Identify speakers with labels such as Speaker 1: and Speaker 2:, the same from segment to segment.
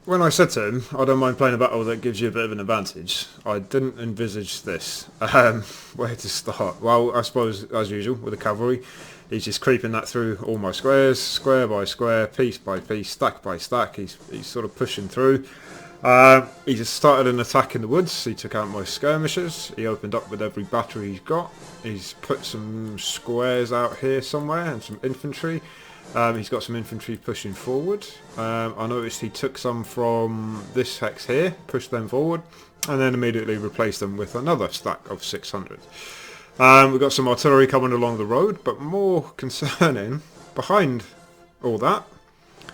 Speaker 1: When I said to him, I don't mind playing a battle that gives you a bit of an advantage, I didn't envisage this. Where to start? Well, I suppose, as usual, with the cavalry, he's just creeping that through all my squares, square by square, piece by piece, stack by stack. He's sort of pushing through. He just started an attack in the woods. He took out my skirmishers. He opened up with every battery he's got. He's put some squares out here somewhere and some infantry. He's got some infantry pushing forward. I noticed he took some from this hex here, pushed them forward, and then immediately replaced them with another stack of 600. We've got some artillery coming along the road, but more concerning, behind all that,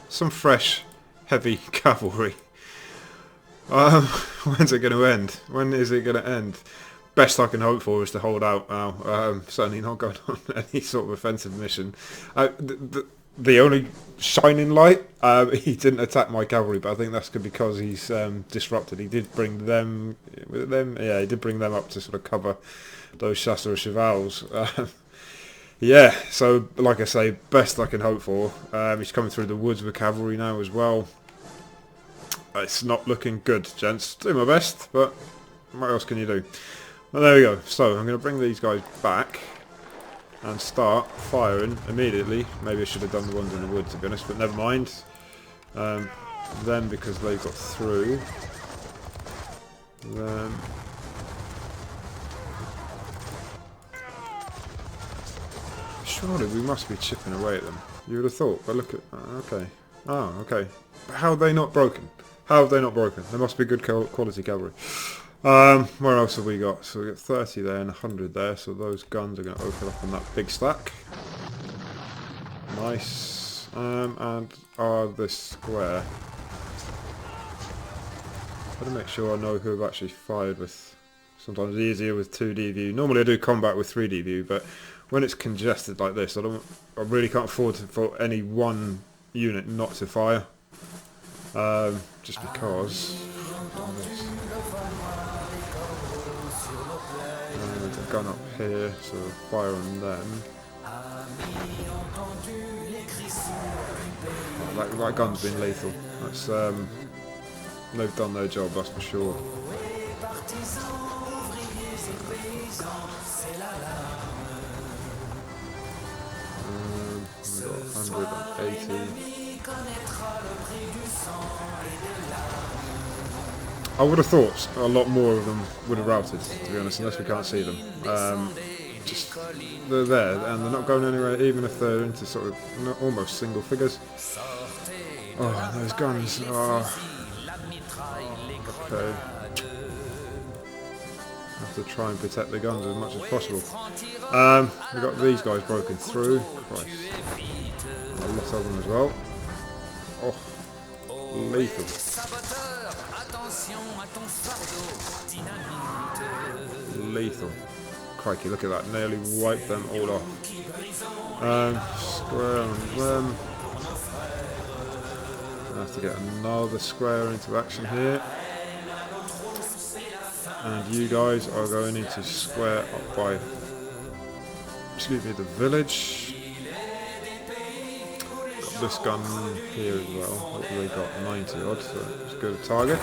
Speaker 1: some fresh, heavy cavalry. When's it going to end? When is it going to end? Best I can hope for is to hold out now. Certainly not going on any sort of offensive mission. The only shining light, he didn't attack my cavalry, but I think that's because he's disrupted. He did bring them, yeah, he did bring them up to sort of cover those chasseurs chevals. Yeah, so like I say, best I can hope for. He's coming through the woods with cavalry now as well. It's not looking good, gents. Do my best, but what else can you do? Well, there we go. So I'm going to bring these guys back and start firing immediately. Maybe I should have done the ones in the wood, to be honest, but never mind. Then, because they got through, then surely we must be chipping away at them. You would have thought, but look at... okay. Oh, okay. But how are they not broken? How have they not broken? They must be good quality cavalry. Where else have we got? So we got 30 there and 100 there, so those guns are going to open up on that big stack. Nice. And this square. Gotta make sure I know who I've actually fired with. Sometimes it's easier with 2D view. Normally I do combat with 3D view, but when it's congested like this, I really can't afford for any one unit not to fire. Just because. They've gone up here, so fire on them. Oh, that gun's been lethal. That's they've done their job, that's for sure. We've got 180. I would have thought a lot more of them would have routed, to be honest, unless we can't see them. Just they're there, and they're not going anywhere, even if they're into sort of almost single figures. Oh, those guns are... okay. I have to try and protect the guns as much as possible. We've got these guys broken through. Christ. And a lot of them as well. Oh, lethal. Lethal. Crikey, look at that. Nearly wiped them all off. Square on them. I have to get another square into action here. And you guys are going into square up by, excuse me, the village. Got this gun here as well. Hopefully they got 90 odd, so it's a good target.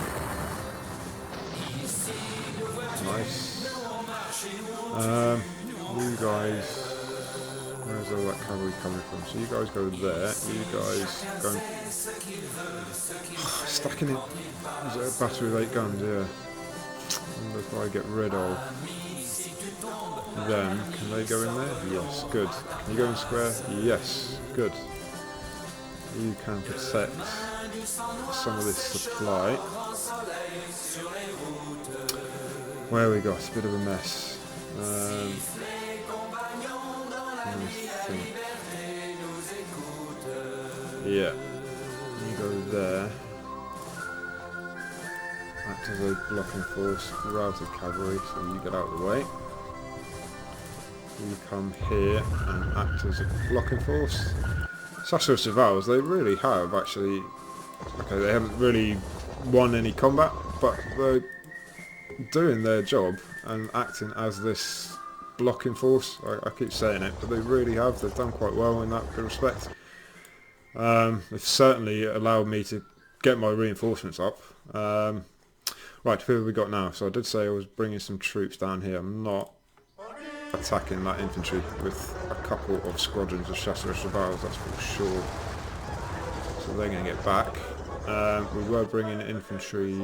Speaker 1: Nice. You guys, where's all that cavalry coming from? So you guys go there, you guys go... stacking it. Is it a battery of 8 guns? Yeah. I wonder if I get rid of them. Can they go in there? Yes, good. Can you go in square? Yes, good. You can protect some of this supply. Where we got? A bit of a mess. Let me think. Yeah. You go there. Act as a blocking force, routed cavalry, so you get out of the way. You come here and act as a blocking force. Chasseurs chevals, they really have actually... okay, they haven't really won any combat, but they're doing their job and acting as this blocking force. I keep saying it, but they really have. They've done quite well in that respect. It's certainly allowed me to get my reinforcements up. Right, who have we got now? So I did say I was bringing some troops down here. I'm not attacking that infantry with a couple of squadrons of chasseurs chevals, that's for sure. So they're going to get back. We were bringing infantry.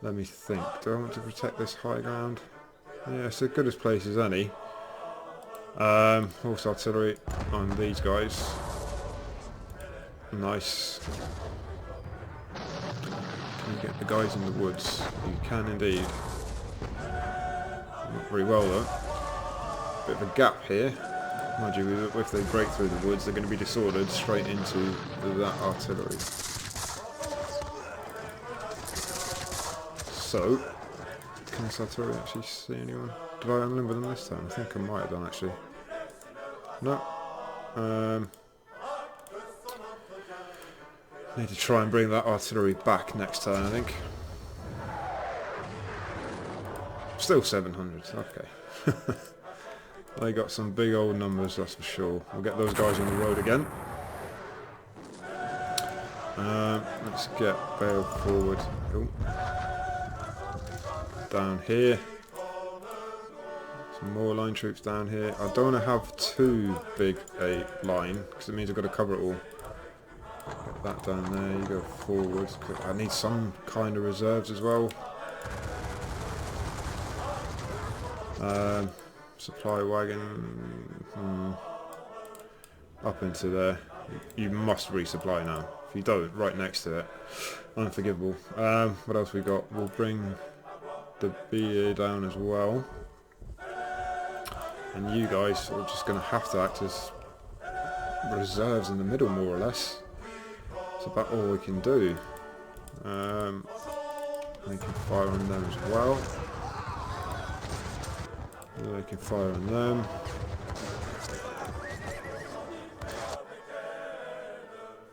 Speaker 1: Let me think. Do I want to protect this high ground? Yeah, it's as good a place as any. Horse artillery on these guys. Nice. Can you get the guys in the woods? You can indeed. Not very well though. Bit of a gap here. Mind you, if they break through the woods, they're going to be disordered straight into that artillery. So, can this artillery actually see anyone? Did I unlimber them this time? I think I might have done actually. No. Need to try and bring that artillery back next turn, I think. Still 700, okay. They got some big old numbers, that's for sure. We'll get those guys on the road again. Let's get Bale forward. Ooh. Down here. Some more line troops down here. I don't want to have too big a line, because it means I've got to cover it all. Get that down there, you go forward. I need some kind of reserves as well. Supply wagon up into there. You must resupply now. If you don't, right next to it, unforgivable. What else we got? We'll bring the BA down as well. And you guys are just going to have to act as reserves in the middle, more or less. It's about all we can do. We can fire on them as well. They can fire on them.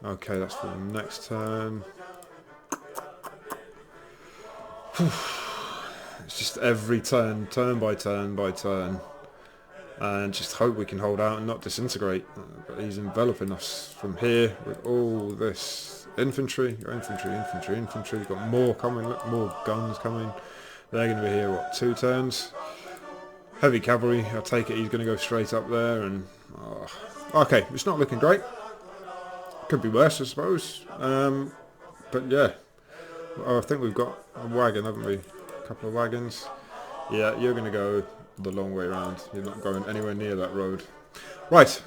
Speaker 1: Okay, that's for the next turn. It's just every turn, turn by turn by turn. And just hope we can hold out and not disintegrate. But he's enveloping us from here with all this infantry. Infantry, infantry, infantry. We've got more coming, look, more guns coming. They're going to be here, what, 2 turns? Heavy cavalry, I take it he's going to go straight up there and... okay, it's not looking great. Could be worse, I suppose. But yeah. I think we've got a wagon, haven't we? A couple of wagons. Yeah, you're going to go the long way around. You're not going anywhere near that road. Right.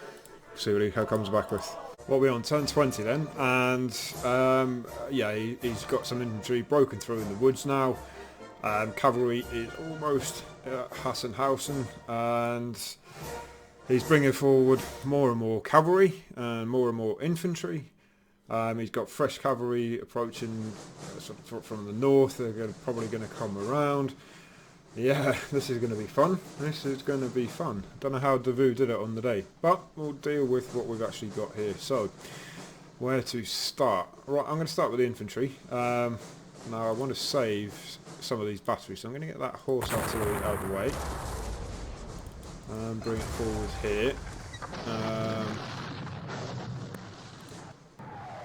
Speaker 1: See what he comes back with. Well, we're on turn 20 then. And yeah, he's got some infantry broken through in the woods now. Cavalry is almost at Hassenhausen, and he's bringing forward more and more cavalry and more infantry. He's got fresh cavalry approaching from the north. They're probably going to come around. Yeah, this is going to be fun. This is going to be fun. Don't know how Davout did it on the day, but we'll deal with what we've actually got here. So, where to start? Right, I'm going to start with the infantry. Now I want to save some of these batteries, so I'm going to get that horse artillery out of the way and bring it forward here.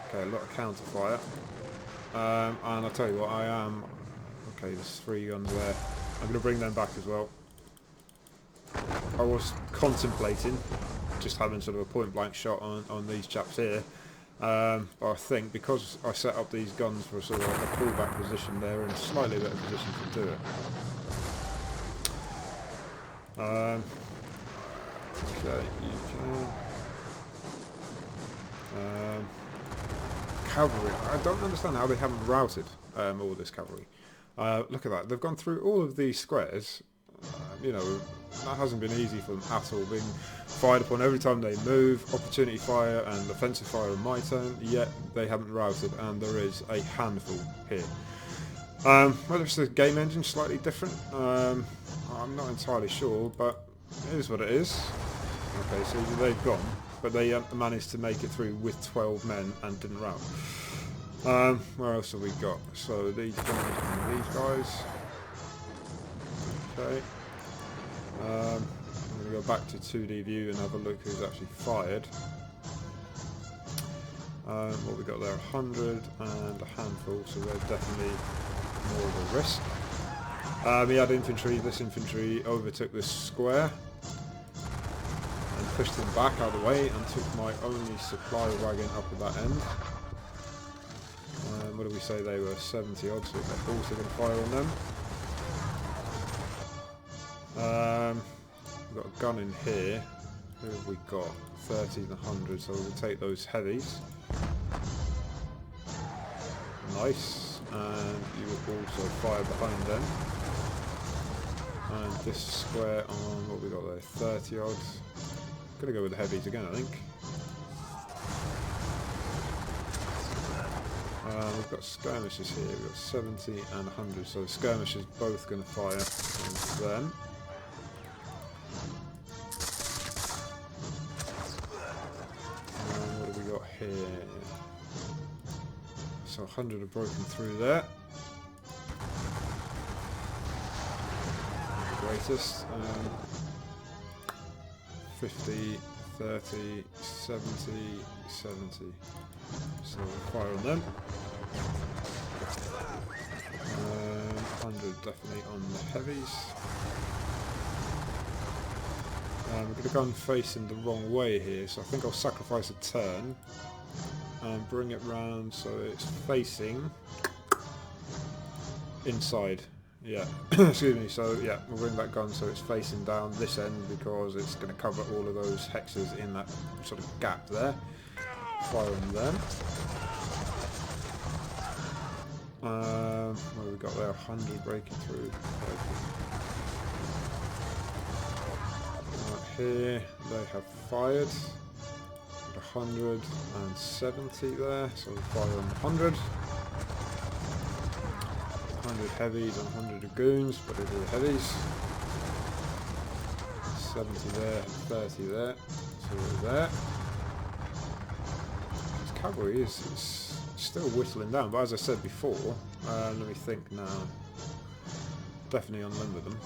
Speaker 1: Okay, a lot of counter fire, and I'll tell you what, okay, there's 3 guns there. I'm going to bring them back as well. I was contemplating just having sort of a point blank shot on these chaps here. But I think because I set up these guns for sort of a pullback position, they're in a slightly better position to do it. Okay, you can. Cavalry. I don't understand how they haven't routed all this cavalry. Look at that. They've gone through all of these squares. You know, that hasn't been easy for them at all. Being fired upon every time they move, opportunity fire and offensive fire on my turn, yet they haven't routed, and there is a handful here. Whether it's the game engine slightly different, I'm not entirely sure, but it is what it is. Okay, so they've gone, but they managed to make it through with 12 men and didn't rout. Where else have we got? So these guys and these guys. Okay. I'm going to go back to 2D view and have a look who's actually fired. What we got there, 100 and a handful, so they're definitely more of a risk. He had infantry. This infantry overtook this square and pushed him back out of the way and took my only supply wagon up at that end. What do we say they were? 70 odd, so they're also going to fire on them. We've got a gun in here. Who have we got? 30 and 100, so we'll take those heavies. Nice. And you will also fire behind them. And this square on, what we got there? 30 odd. Gonna go with the heavies again, I think. We've got skirmishers here. We've got 70 and 100, so the skirmishers both going to fire on them. What have we got here? So 100 have broken through there. The greatest. 50, 30, 70, 70. So we'll fire on them. 100 definitely on the heavies. We've got a gun facing the wrong way here, so I think I'll sacrifice a turn and bring it round so it's facing inside. Yeah, excuse me, so yeah, we'll bring that gun so it's facing down this end because it's going to cover all of those hexes in that sort of gap there. Fire on them. What have we got there? 100 breaking through. Right here, they have fired. 170 there, so we'll fire on 100. 100 heavies and 100 dragoons, but it is heavies. 70 there, 30 there, so we're there. This cavalry is still whittling down, but as I said before, let me think now. Definitely unlimber them.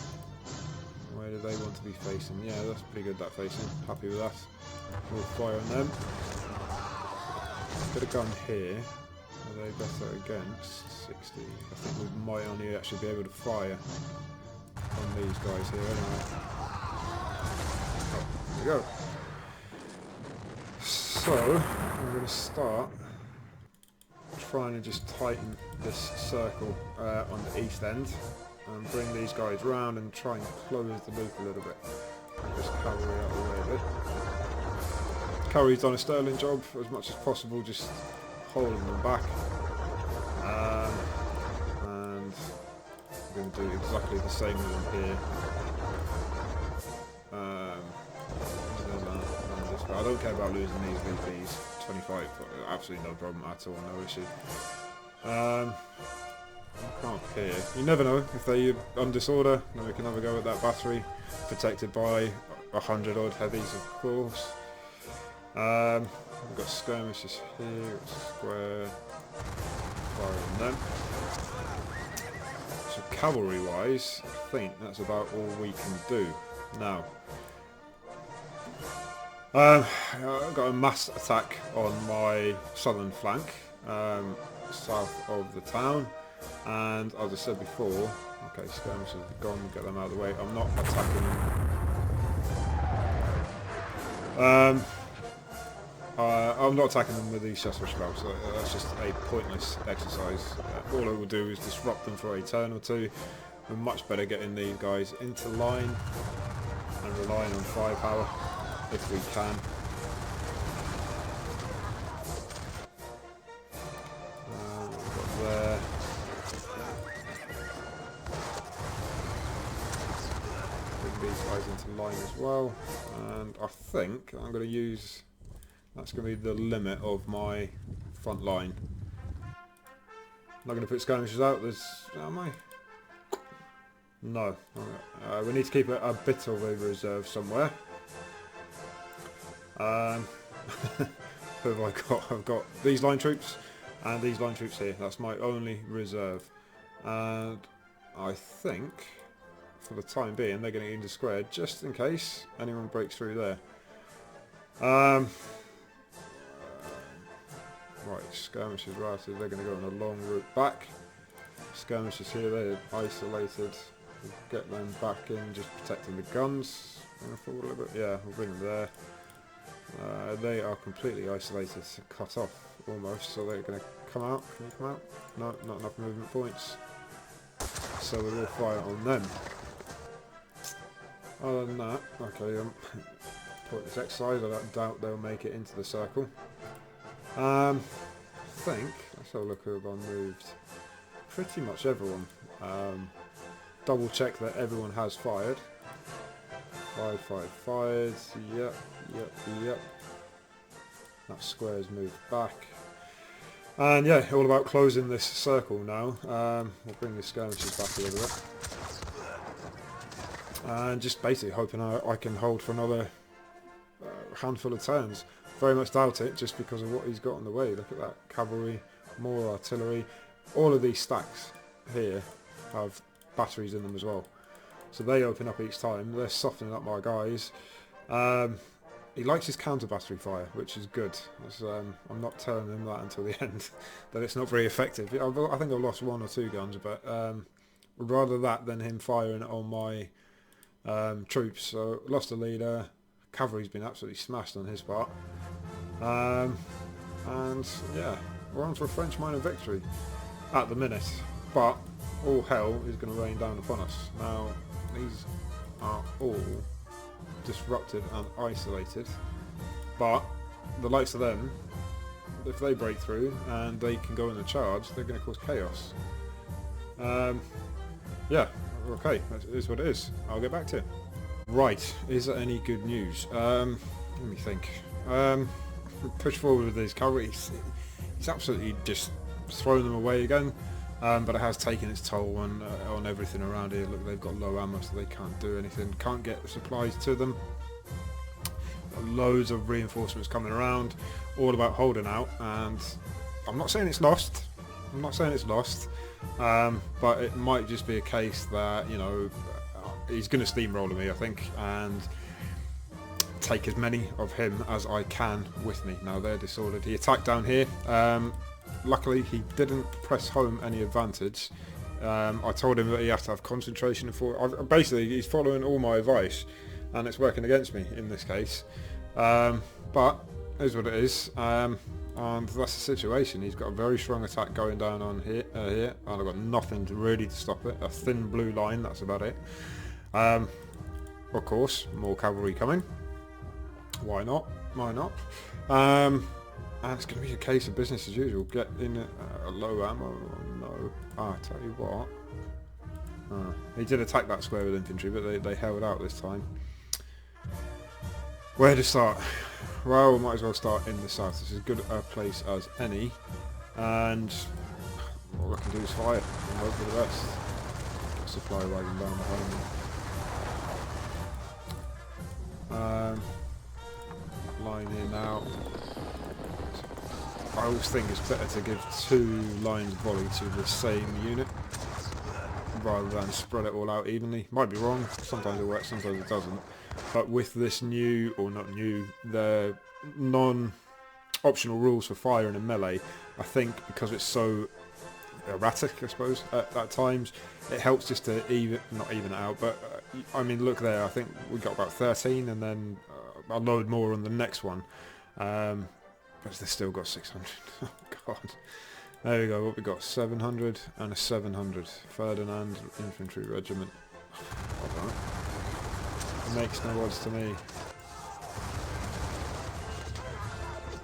Speaker 1: Where do they want to be facing? Yeah, that's pretty good, that facing. Happy with that. We'll fire on them. Bit of gun here. Are they better against 60? I think we might only actually be able to fire on these guys here anyway. Oh, there we go. So, I'm going to start trying to just tighten this circle on the east end and bring these guys round and try and close the loop a little bit. Just cavalry out of the way a bit. Cavalry's done a sterling job as much as possible, just holding them back. And I'm going to do exactly the same with them here. I don't care about losing these VPs. 25, absolutely no problem at all, no issue. Up here. You never know if they on disorder, then we can have a go at that battery, protected by 100 odd heavies, of course. We've got skirmishes here, square, fire on them. So cavalry wise, I think that's about all we can do. Now, I've got a mass attack on my southern flank, south of the town, and as I said before, okay, skirmishers are gone, get them out of the way. I'm not attacking them. I'm not attacking them with these Shastra Scrolls, so that's just a pointless exercise. All it will do is disrupt them for a turn or two. We're much better getting these guys into line and relying on firepower if we can. What we've got there. Bring these guys into line as well, and I think I'm going to use. That's going to be the limit of my front line. I'm not going to put skirmishers out. Am I? No. We need to keep a bit of a reserve somewhere. Who have I got? I've got these line troops and these line troops here. That's my only reserve. And I think, for the time being, they're going to get into square just in case anyone breaks through there. Right, skirmishers routed, they're going to go on a long route back. Skirmishers here, they're isolated. We'll get them back in, just protecting the guns. Forward a little bit. Yeah, we'll bring them there. They are completely isolated, cut off almost, so they're going to come out. Can you come out? No, not enough movement points. So we will fire on them. Other than that, okay, put this exercise, I don't doubt they'll make it into the circle. I think, let's have a look who have moved. Pretty much everyone. Double check that everyone has fired. 5 fired, yep. That square's moved back. And yeah, all about closing this circle now. We'll bring the skirmishers back a little bit. And just basically hoping I can hold for another handful of turns. Very much doubt it, just because of what he's got on the way. Look at that, cavalry, more artillery. All of these stacks here have batteries in them as well. So they open up each time. They're softening up my guys. He likes his counter battery fire, which is good. I'm not telling him that until the end, that it's not very effective. I think I've lost 1 or 2 guns, but rather that than him firing on my troops. So lost a leader. Cavalry's been absolutely smashed on his part. And yeah, we're on for a French minor victory at the minute. But all hell is going to rain down upon us. Now, these are all disrupted and isolated, but the likes of them, if they break through and they can go in a charge, they're going to cause chaos. Yeah, okay, that is what it is. I'll get back to it. Right, is there any good news? Let me think. Push forward with these cavalry. He's absolutely just thrown them away again. But it has taken its toll on everything around here. Look, they've got low ammo, so they can't do anything. Can't get supplies to them. Loads of reinforcements coming around, all about holding out. And I'm not saying it's lost. But it might just be a case that, you know, he's going to steamroller me, I think, and take as many of him as I can with me. Now they're disordered. He attacked down here. Luckily, he didn't press home any advantage. I told him that he has to have concentration basically, he's following all my advice, and it's working against me in this case. But it is what it is, and that's the situation. He's got a very strong attack going down on here, and I've got nothing really to stop it. A thin blue line, that's about it. Of course, more cavalry coming. Why not? Why not? And it's going to be a case of business as usual. Get in a low ammo. No. I'll tell you what. He did attack that square with infantry, but they held out this time. Where to start? Well, we might as well start in the south. This is as good a place as any. And all I can do is fire and hope for the best. Supply wagon down behind me. Line here now. I always think it's better to give 2 lines volley to the same unit rather than spread it all out evenly. Might be wrong, sometimes it works, sometimes it doesn't. But with this new, or not new, the non-optional rules for fire and melee, I think because it's so erratic, I suppose, at times, it helps just to not even it out, but I mean, look there, I think we got about 13 and then I'll load more on the next one. But they've still got 600. Oh god. There we go, what we got? 700 and a 700. Ferdinand Infantry Regiment. I don't know. Makes no odds to me.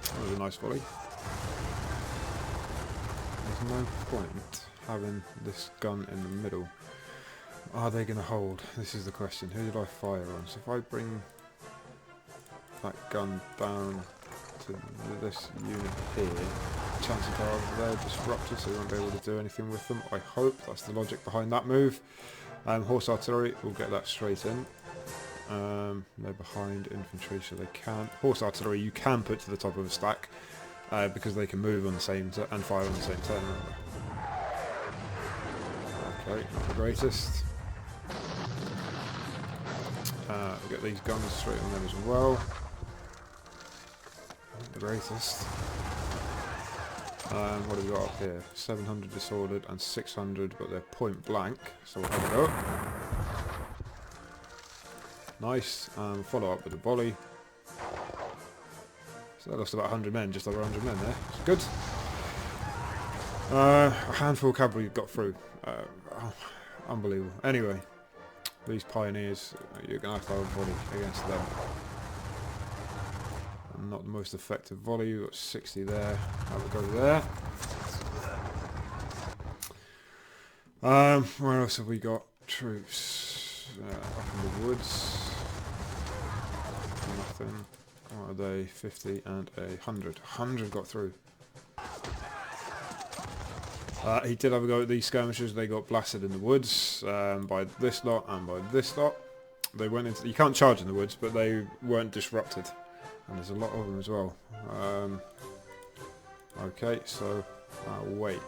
Speaker 1: That was a nice volley. There's no point having this gun in the middle. Are they going to hold? This is the question. Who did I fire on? So if I bring that gun down to this unit here, chances are they're disrupted, so we won't be able to do anything with them. I hope that's the logic behind that move. Horse artillery, we'll get that straight in. They're behind infantry, so they can't. Horse artillery you can put to the top of a stack because they can move on the same and fire on the same turn. Okay, not the greatest. We'll get these guns straight on them as well. Not the greatest. What have we got up here? 700 disordered and 600, but they're point blank, so we'll have a go. Nice, follow up with a volley. So that lost about 100 men, just over 100 men there. It's good. A handful of cavalry got through. Unbelievable. Anyway, these pioneers, you're going to have a volley against them. Not the most effective volley. We've got 60 there. Have a go there. Where else have we got troops? Up in the woods. Nothing. What are they? 50 and 100. 100 got through. He did have a go at these skirmishers. They got blasted in the woods by this lot and by this lot. They went into. You can't charge in the woods, but they weren't disrupted. And there's a lot of them as well. Okay, so wait.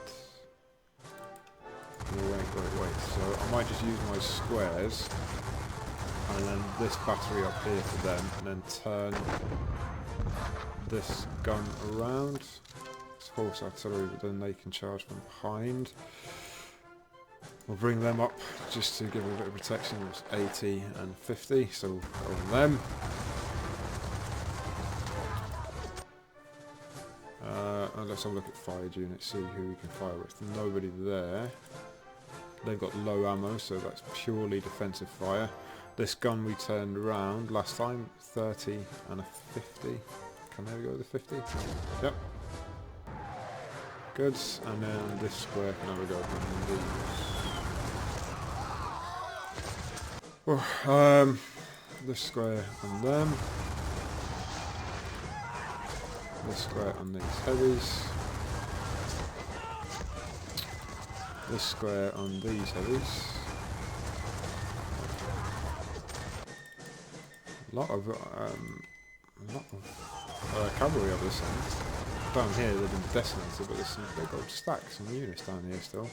Speaker 1: Wait. So I might just use my squares, and then this battery up here for them, and then turn this gun around. It's horse artillery, but then they can charge from behind. We'll bring them up just to give a bit of protection. It's 80 and 50, so we'll go on them. Let's have a look at fired units, see who we can fire with. Nobody there. They've got low ammo, so that's purely defensive fire. This gun we turned around last time, 30 and a 50. Can they go with the 50? Yep. Good. And then this square can have a go on these. This square on them. This square on these heavies. This square on these heavies. A lot of cavalry on this end. Down here they've been decimated, but they've got stacks and units down here still.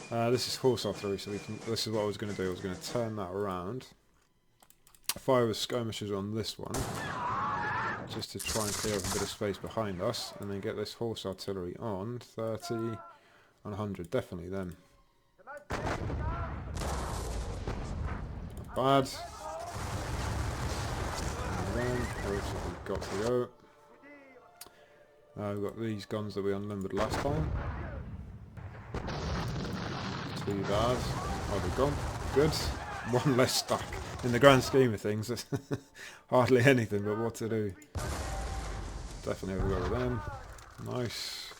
Speaker 1: This is horse artillery, so this is what I was going to do. I was going to turn that around, fire with skirmishers on this one, just to try and clear up a bit of space behind us, and then get this horse artillery on 30 and 100. Definitely them. Not bad. And then here's what we've got to go. We've got these guns that we unlimbered last time. Too bad. Oh, they're gone. Good. One less stack. In the grand scheme of things, that's hardly anything, but what to do. Definitely have a go with them. Nice.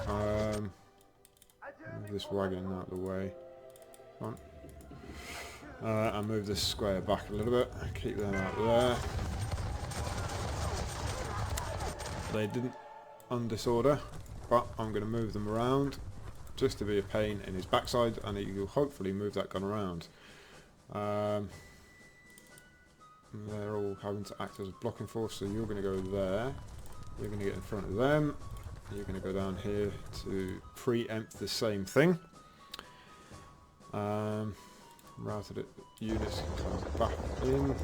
Speaker 1: Move this wagon out of the way. Come on. And move this square back a little bit. Keep them out there. They didn't undisorder, but I'm going to move them around just to be a pain in his backside, and he will hopefully move that gun around. They're all having to act as a blocking force, so you're going to go there. You're going to get in front of them. You're going to go down here to preempt the same thing. Routed it. Units can come back in.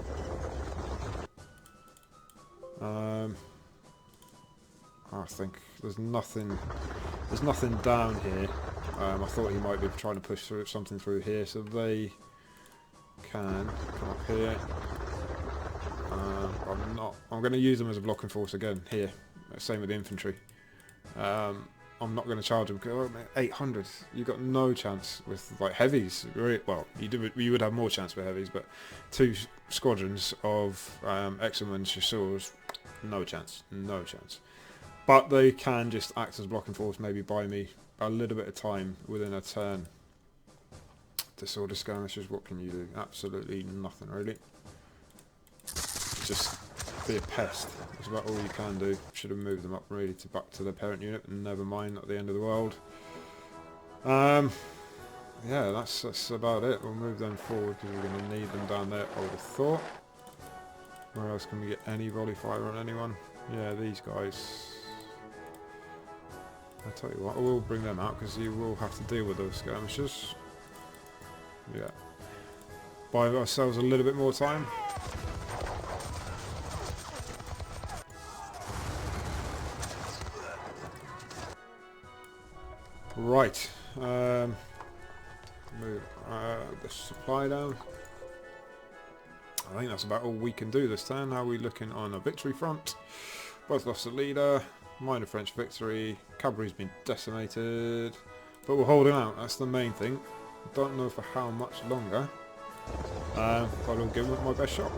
Speaker 1: I think there's nothing down here. I thought he might be trying to push something through here, so they can come up here. I'm going to use them as a blocking force again here. Same with the infantry. I'm not going to charge them because 800. You got no chance with like heavies. Well, you would have more chance with heavies, but 2 squadrons of X-Men chasseurs, no chance. But they can just act as blocking force, maybe buy me a little bit of time within a turn. Disorder skirmishers, what can you do? Absolutely nothing, really. Just be a pest. That's about all you can do. Should have moved them up really back to the parent unit, and never mind, not the end of the world. Yeah, that's about it. We'll move them forward because we're going to need them down there, I would have thought. Where else can we get any volley fire on anyone? Yeah, these guys. I'll tell you what, I will bring them out because you will have to deal with those skirmishers. Yeah. Buy ourselves a little bit more time. Right. Move the supply down. I think that's about all we can do this turn. How are we looking on a victory front? Both lost a leader. Minor French victory. Cavalry's been decimated. But we're holding out. That's the main thing. Don't know for how much longer. But I'll give it my best shot.